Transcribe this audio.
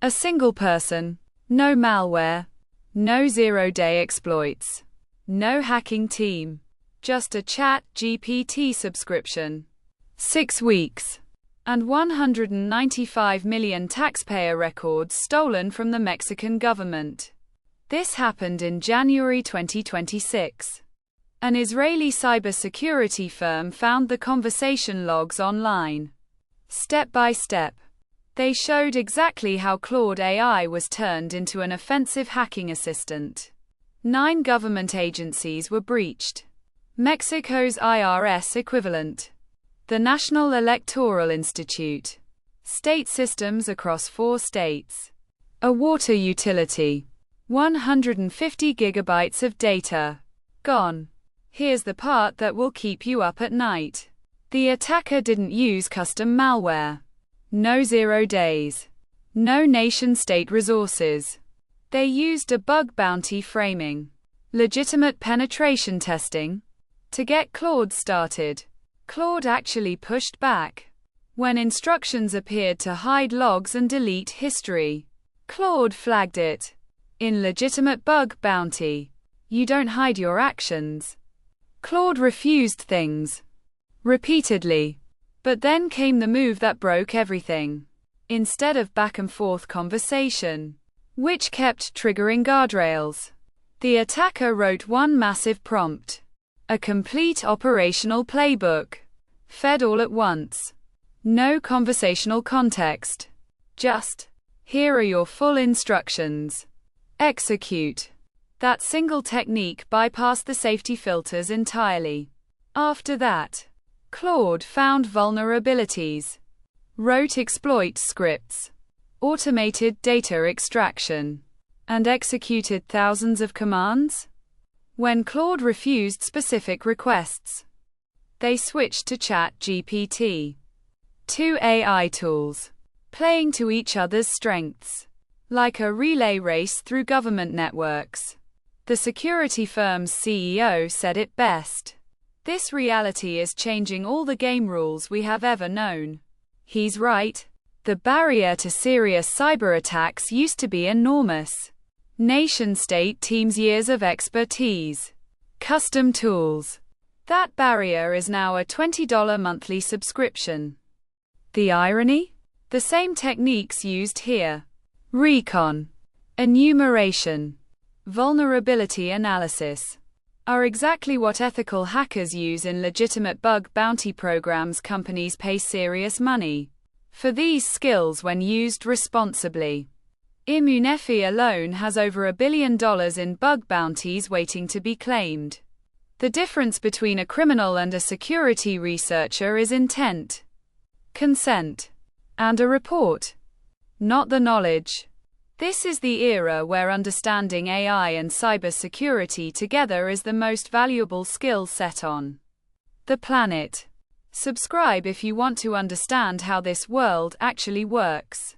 A single person. No malware. No zero-day exploits. No hacking team. Just a ChatGPT subscription. 6 weeks. And 195 million taxpayer records stolen from the Mexican government. This happened in January 2026. An Israeli cybersecurity firm found the conversation logs online. Step by step. They showed exactly how Claude AI was turned into an offensive hacking assistant. 9 government agencies were breached. Mexico's IRS equivalent. The National Electoral Institute. State systems across 4 states. A water utility. 150 gigabytes of data. Gone. Here's the part that will keep you up at night. The attacker didn't use custom malware. No 0 days. No nation-state resources. They used a bug bounty framing. Legitimate penetration testing. To get Claude started. Claude actually pushed back. When instructions appeared to hide logs and delete history, Claude flagged it. In legitimate bug bounty, you don't hide your actions. Claude refused things. Repeatedly. But then came the move that broke everything. Instead of back and forth conversation, which kept triggering guardrails, the attacker wrote one massive prompt. A complete operational playbook. Fed all at once. No conversational context. Just, here are your full instructions. Execute. That single technique bypassed the safety filters entirely. After that, Claude found vulnerabilities, wrote exploit scripts, automated data extraction, and executed thousands of commands. When Claude refused specific requests, they switched to ChatGPT. 2 AI tools, playing to each other's strengths, like a relay race through government networks. The security firm's CEO said it best. This reality is changing all the game rules we have ever known. He's right. The barrier to serious cyber attacks used to be enormous. Nation-state teams' years of expertise. Custom tools. That barrier is now a $20 monthly subscription. The irony? The same techniques used here. Recon. Enumeration. Vulnerability analysis. Are exactly what ethical hackers use in legitimate bug bounty programs. Companies pay serious money for these skills when used responsibly. Immunefi alone has over $1 billion in bug bounties waiting to be claimed. The difference between a criminal and a security researcher is intent, consent, and a report, not the knowledge. This is the era where understanding AI and cybersecurity together is the most valuable skill set on the planet. Subscribe if you want to understand how this world actually works.